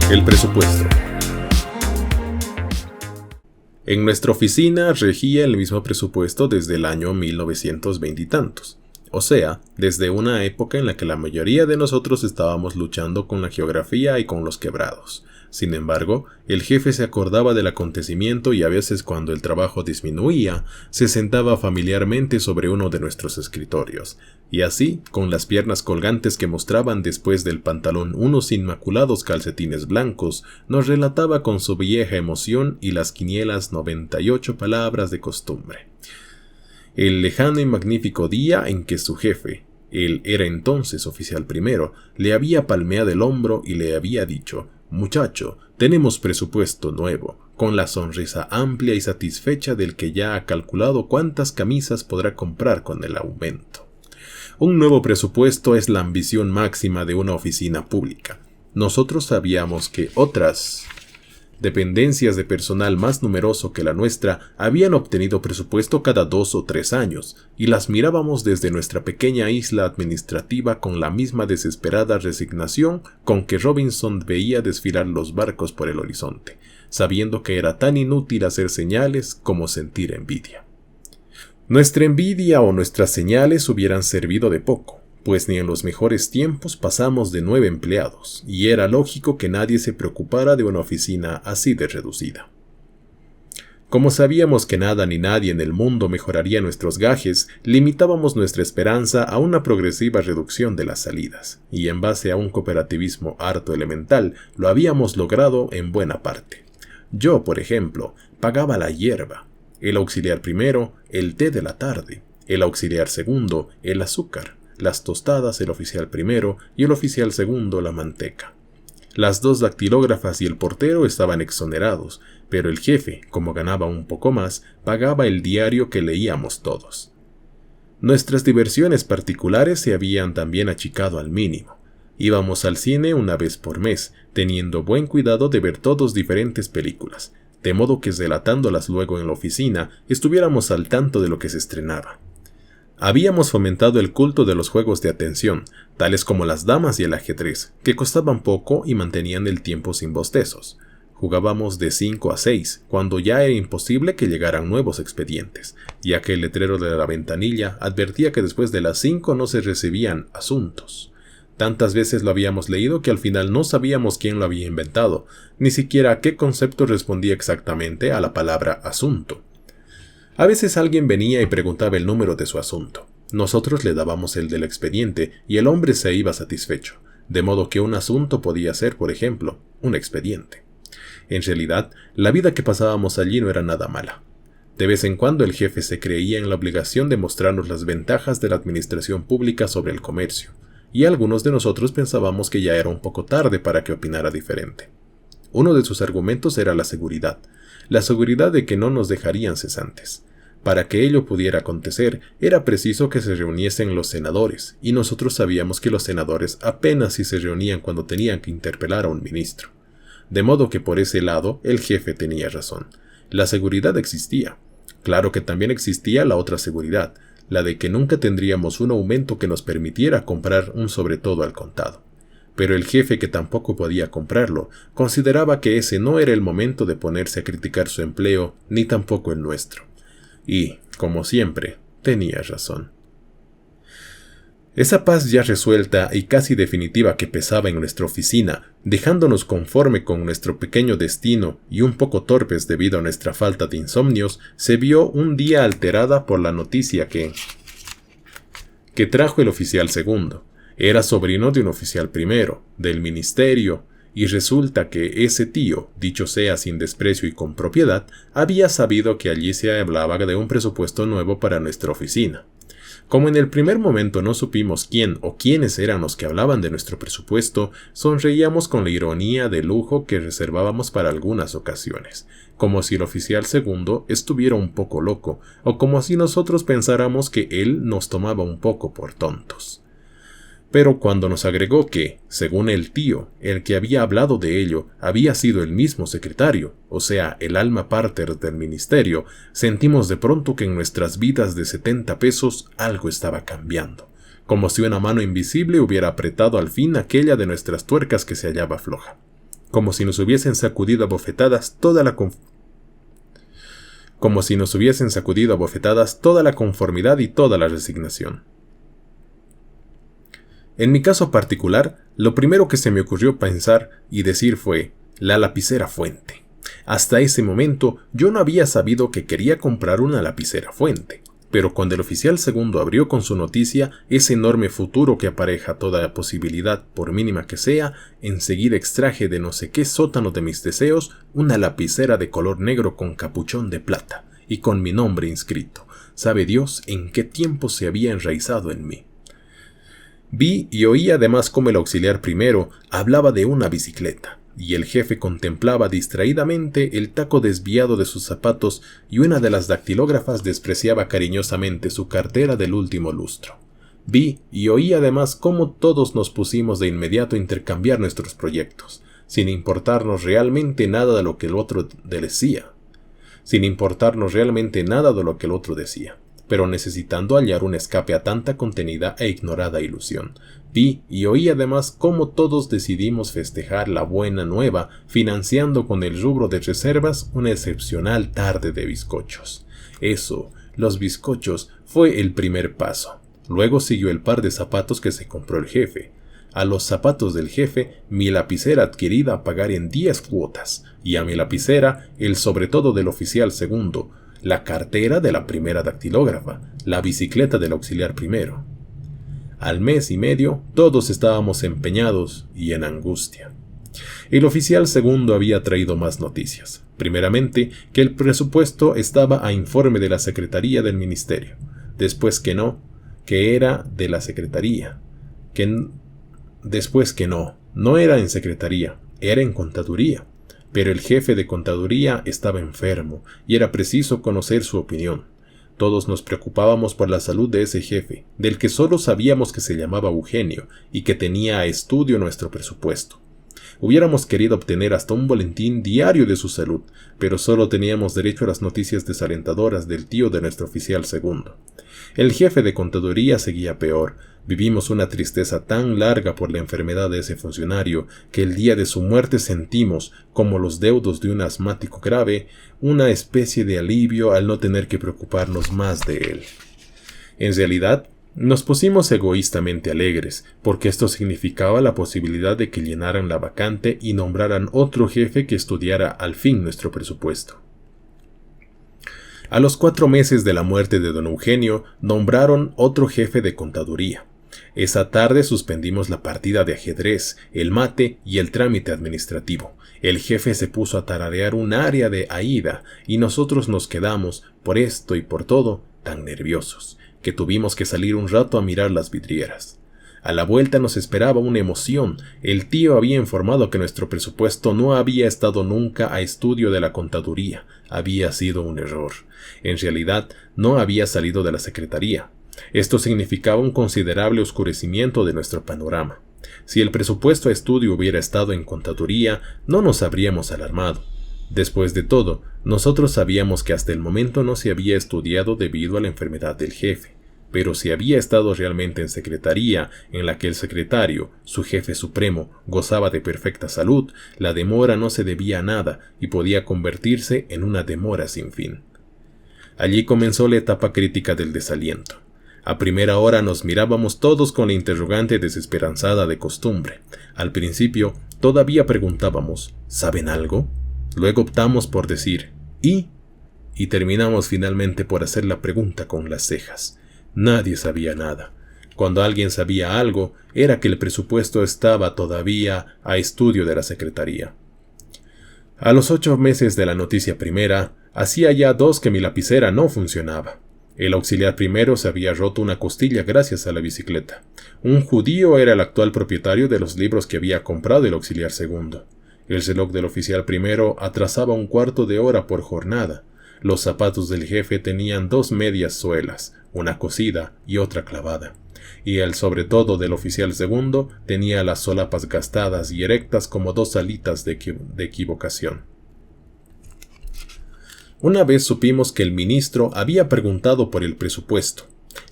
El presupuesto. En nuestra oficina regía el mismo presupuesto desde el año 1920 y tantos. O sea, desde una época en la que la mayoría de nosotros estábamos luchando con la geografía y con los quebrados. Sin embargo, el jefe se acordaba del acontecimiento y a veces cuando el trabajo disminuía, se sentaba familiarmente sobre uno de nuestros escritorios. Y así, con las piernas colgantes que mostraban después del pantalón unos inmaculados calcetines blancos, nos relataba con su vieja emoción y las quinielas 98 palabras de costumbre. El lejano y magnífico día en que su jefe, él era entonces oficial primero, le había palmeado el hombro y le había dicho: «Muchacho, tenemos presupuesto nuevo», con la sonrisa amplia y satisfecha del que ya ha calculado cuántas camisas podrá comprar con el aumento. Un nuevo presupuesto es la ambición máxima de una oficina pública. Nosotros sabíamos que otras dependencias de personal más numeroso que la nuestra habían obtenido presupuesto cada 2 o 3 años, y las mirábamos desde nuestra pequeña isla administrativa con la misma desesperada resignación con que Robinson veía desfilar los barcos por el horizonte, sabiendo que era tan inútil hacer señales como sentir envidia. Nuestra envidia o nuestras señales hubieran servido de poco, pues ni en los mejores tiempos pasamos de 9 empleados, y era lógico que nadie se preocupara de una oficina así de reducida. Como sabíamos que nada ni nadie en el mundo mejoraría nuestros gajes, limitábamos nuestra esperanza a una progresiva reducción de las salidas, y en base a un cooperativismo harto elemental, lo habíamos logrado en buena parte. Yo, por ejemplo, pagaba la hierba, el auxiliar primero, el té de la tarde, el auxiliar segundo, el azúcar, las tostadas el oficial primero y el oficial segundo la manteca. Las 2 dactilógrafas y el portero estaban exonerados, pero el jefe, como ganaba un poco más, pagaba el diario que leíamos todos. Nuestras diversiones particulares se habían también achicado al mínimo. Íbamos al cine una vez por mes, teniendo buen cuidado de ver todos diferentes películas, de modo que relatándolas luego en la oficina estuviéramos al tanto de lo que se estrenaba. Habíamos fomentado el culto de los juegos de atención, tales como las damas y el ajedrez, que costaban poco y mantenían el tiempo sin bostezos. Jugábamos de 5 a 6, cuando ya era imposible que llegaran nuevos expedientes, ya que el letrero de la ventanilla advertía que después de las 5 no se recibían asuntos. Tantas veces lo habíamos leído que al final no sabíamos quién lo había inventado, ni siquiera a qué concepto respondía exactamente a la palabra asunto. A veces alguien venía y preguntaba el número de su asunto. Nosotros le dábamos el del expediente y el hombre se iba satisfecho, de modo que un asunto podía ser, por ejemplo, un expediente. En realidad, la vida que pasábamos allí no era nada mala. De vez en cuando el jefe se creía en la obligación de mostrarnos las ventajas de la administración pública sobre el comercio, y algunos de nosotros pensábamos que ya era un poco tarde para que opinara diferente. Uno de sus argumentos era la seguridad de que no nos dejarían cesantes. Para que ello pudiera acontecer, era preciso que se reuniesen los senadores, y nosotros sabíamos que los senadores apenas si se reunían cuando tenían que interpelar a un ministro. De modo que por ese lado el jefe tenía razón. La seguridad existía. Claro que también existía la otra seguridad, la de que nunca tendríamos un aumento que nos permitiera comprar un sobretodo al contado. Pero el jefe, que tampoco podía comprarlo, consideraba que ese no era el momento de ponerse a criticar su empleo, ni tampoco el nuestro. Y, como siempre, tenía razón. Esa paz ya resuelta y casi definitiva que pesaba en nuestra oficina, dejándonos conforme con nuestro pequeño destino y un poco torpes debido a nuestra falta de insomnios, se vio un día alterada por la noticia que trajo el oficial segundo. Era sobrino de un oficial primero, del ministerio, y resulta que ese tío, dicho sea sin desprecio y con propiedad, había sabido que allí se hablaba de un presupuesto nuevo para nuestra oficina. Como en el primer momento no supimos quién o quiénes eran los que hablaban de nuestro presupuesto, sonreíamos con la ironía de lujo que reservábamos para algunas ocasiones, como si el oficial segundo estuviera un poco loco, o como si nosotros pensáramos que él nos tomaba un poco por tontos. Pero cuando nos agregó que, según el tío, el que había hablado de ello había sido el mismo secretario, o sea, el alma pater del ministerio, sentimos de pronto que en nuestras vidas de 70 pesos algo estaba cambiando, como si una mano invisible hubiera apretado al fin aquella de nuestras tuercas que se hallaba floja. como si nos hubiesen sacudido a bofetadas toda la conformidad y toda la resignación. En mi caso particular, lo primero que se me ocurrió pensar y decir fue la lapicera Fuente. Hasta ese momento yo no había sabido que quería comprar una lapicera Fuente, pero cuando el oficial segundo abrió con su noticia ese enorme futuro que apareja toda posibilidad, por mínima que sea, enseguida extraje de no sé qué sótano de mis deseos una lapicera de color negro con capuchón de plata y con mi nombre inscrito. Sabe Dios en qué tiempo se había enraizado en mí. Vi y oí además cómo el auxiliar primero hablaba de una bicicleta, y el jefe contemplaba distraídamente el taco desviado de sus zapatos y una de las dactilógrafas despreciaba cariñosamente su cartera del último lustro. Vi y oí además cómo todos nos pusimos de inmediato a intercambiar nuestros proyectos, sin importarnos realmente nada de lo que el otro decía, pero necesitando hallar un escape a tanta contenida e ignorada ilusión. Vi y oí además cómo todos decidimos festejar la buena nueva, financiando con el rubro de reservas una excepcional tarde de bizcochos. Eso, los bizcochos, fue el primer paso. Luego siguió el par de zapatos que se compró el jefe. A los zapatos del jefe, mi lapicera adquirida a pagar en 10 cuotas, y a mi lapicera, el sobretodo del oficial segundo, la cartera de la primera dactilógrafa, la bicicleta del auxiliar primero. Al mes y medio, todos estábamos empeñados y en angustia. El oficial segundo había traído más noticias. Primeramente, que el presupuesto estaba a informe de la Secretaría del Ministerio. Después que era de la Secretaría. Después que no era en Secretaría, era en Contaduría. Pero el jefe de Contaduría estaba enfermo y era preciso conocer su opinión. Todos nos preocupábamos por la salud de ese jefe, del que solo sabíamos que se llamaba Eugenio y que tenía a estudio nuestro presupuesto. Hubiéramos querido obtener hasta un boletín diario de su salud, pero solo teníamos derecho a las noticias desalentadoras del tío de nuestro oficial segundo. El jefe de Contaduría seguía peor. Vivimos una tristeza tan larga por la enfermedad de ese funcionario que el día de su muerte sentimos, como los deudos de un asmático grave, una especie de alivio al no tener que preocuparnos más de él. En realidad, nos pusimos egoístamente alegres, porque esto significaba la posibilidad de que llenaran la vacante y nombraran otro jefe que estudiara al fin nuestro presupuesto. A los 4 meses de la muerte de don Eugenio, nombraron otro jefe de contaduría. Esa tarde suspendimos la partida de ajedrez, el mate y el trámite administrativo. El jefe se puso a tararear un aria de Aída y nosotros nos quedamos, por esto y por todo, tan nerviosos, que tuvimos que salir un rato a mirar las vidrieras. A la vuelta nos esperaba una emoción. El tío había informado que nuestro presupuesto no había estado nunca a estudio de la contaduría. Había sido un error. En realidad, no había salido de la secretaría. Esto significaba un considerable oscurecimiento de nuestro panorama. Si el presupuesto a estudio hubiera estado en contaduría, no nos habríamos alarmado. Después de todo, nosotros sabíamos que hasta el momento no se había estudiado debido a la enfermedad del jefe. Pero si había estado realmente en secretaría, en la que el secretario, su jefe supremo, gozaba de perfecta salud, la demora no se debía a nada y podía convertirse en una demora sin fin. Allí comenzó la etapa crítica del desaliento. A primera hora nos mirábamos todos con la interrogante desesperanzada de costumbre. Al principio todavía preguntábamos, ¿saben algo? Luego optamos por decir, ¿y? Y terminamos finalmente por hacer la pregunta con las cejas. Nadie sabía nada. Cuando alguien sabía algo, era que el presupuesto estaba todavía a estudio de la secretaría. A los 8 meses de la noticia primera, hacía ya 2 que mi lapicera no funcionaba. El auxiliar primero se había roto una costilla gracias a la bicicleta. Un judío era el actual propietario de los libros que había comprado el auxiliar segundo. El reloj del oficial primero atrasaba 1/4 de hora por jornada. Los zapatos del jefe tenían 2 medias suelas, una cosida y otra clavada, y el sobretodo del oficial segundo tenía las solapas gastadas y erectas como 2 alitas de equivocación. Una vez supimos que el ministro había preguntado por el presupuesto.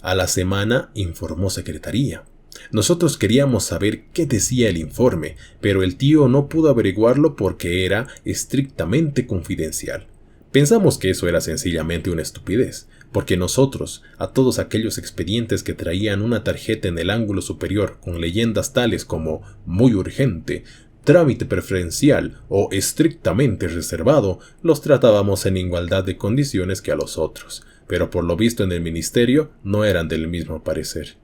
A la semana informó secretaría. Nosotros queríamos saber qué decía el informe, pero el tío no pudo averiguarlo porque era estrictamente confidencial. Pensamos que eso era sencillamente una estupidez, porque nosotros, a todos aquellos expedientes que traían una tarjeta en el ángulo superior con leyendas tales como muy urgente, trámite preferencial o estrictamente reservado, los tratábamos en igualdad de condiciones que a los otros, pero por lo visto en el ministerio no eran del mismo parecer.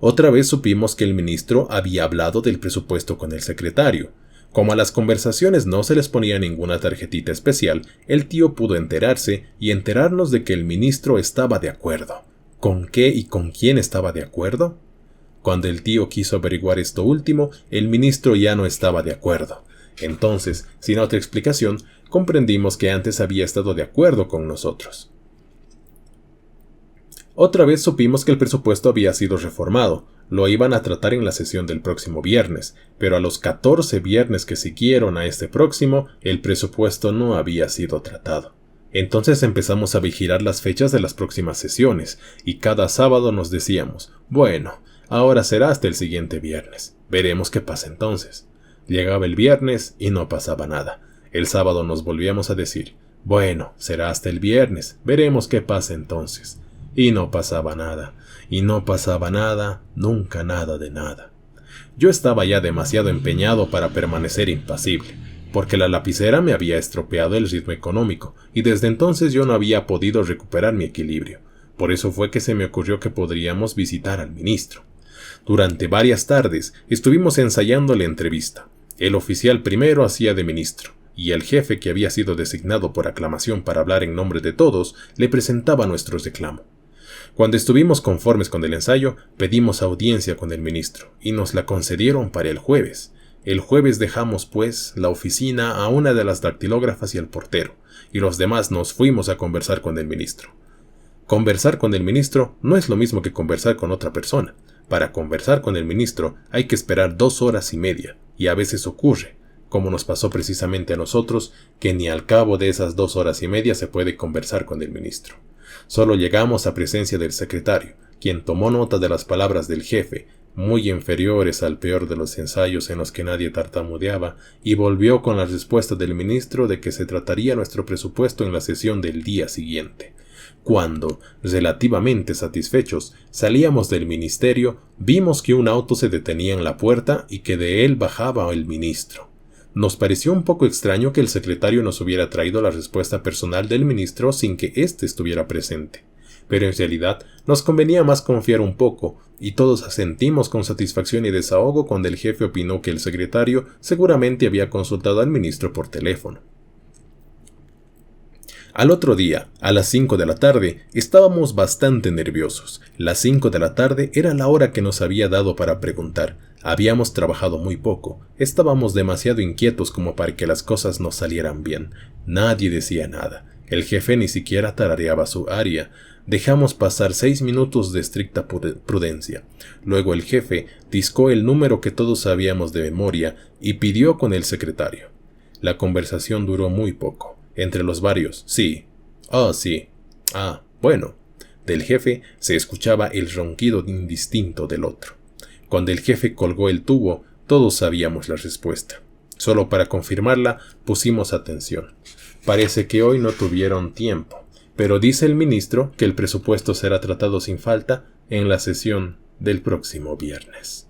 Otra vez supimos que el ministro había hablado del presupuesto con el secretario. Como a las conversaciones no se les ponía ninguna tarjetita especial, el tío pudo enterarse y enterarnos de que el ministro estaba de acuerdo. ¿Con qué y con quién estaba de acuerdo? Cuando el tío quiso averiguar esto último, el ministro ya no estaba de acuerdo. Entonces, sin otra explicación, comprendimos que antes había estado de acuerdo con nosotros. Otra vez supimos que el presupuesto había sido reformado. Lo iban a tratar en la sesión del próximo viernes, pero a los 14 viernes que siguieron a este próximo, el presupuesto no había sido tratado. Entonces empezamos a vigilar las fechas de las próximas sesiones, y cada sábado nos decíamos, bueno, ahora será hasta el siguiente viernes. Veremos qué pasa entonces. Llegaba el viernes y no pasaba nada. El sábado nos volvíamos a decir, bueno, será hasta el viernes. Veremos qué pasa entonces. Y no pasaba nada. Y no pasaba nada, nunca nada de nada. Yo estaba ya demasiado empeñado para permanecer impasible, porque la lapicera me había estropeado el ritmo económico, y desde entonces yo no había podido recuperar mi equilibrio. Por eso fue que se me ocurrió que podríamos visitar al ministro. Durante varias tardes estuvimos ensayando la entrevista. El oficial primero hacía de ministro, y el jefe, que había sido designado por aclamación para hablar en nombre de todos, le presentaba nuestro reclamo. Cuando estuvimos conformes con el ensayo, pedimos audiencia con el ministro, y nos la concedieron para el jueves. El jueves dejamos, pues, la oficina a una de las dactilógrafas y al portero, y los demás nos fuimos a conversar con el ministro. Conversar con el ministro no es lo mismo que conversar con otra persona. Para conversar con el ministro hay que esperar 2 horas y media, y a veces ocurre, como nos pasó precisamente a nosotros, que ni al cabo de esas 2 horas y media se puede conversar con el ministro. Solo llegamos a presencia del secretario, quien tomó nota de las palabras del jefe, muy inferiores al peor de los ensayos en los que nadie tartamudeaba, y volvió con la respuesta del ministro de que se trataría nuestro presupuesto en la sesión del día siguiente. Cuando, relativamente satisfechos, salíamos del ministerio, vimos que un auto se detenía en la puerta y que de él bajaba el ministro. Nos pareció un poco extraño que el secretario nos hubiera traído la respuesta personal del ministro sin que éste estuviera presente. Pero en realidad nos convenía más confiar un poco, y todos asentimos con satisfacción y desahogo cuando el jefe opinó que el secretario seguramente había consultado al ministro por teléfono. Al otro día, a las 5 de la tarde, estábamos bastante nerviosos. Las 5 de la tarde era la hora que nos había dado para preguntar. Habíamos trabajado muy poco. Estábamos demasiado inquietos como para que las cosas nos salieran bien. Nadie decía nada. El jefe ni siquiera tarareaba su aria. Dejamos pasar 6 minutos de estricta prudencia. Luego el jefe discó el número que todos sabíamos de memoria y pidió con el secretario. La conversación duró muy poco. Entre los varios, sí, sí, bueno, del jefe se escuchaba el ronquido indistinto del otro. Cuando el jefe colgó el tubo, todos sabíamos la respuesta. Solo para confirmarla, pusimos atención. Parece que hoy no tuvieron tiempo, pero dice el ministro que el presupuesto será tratado sin falta en la sesión del próximo viernes.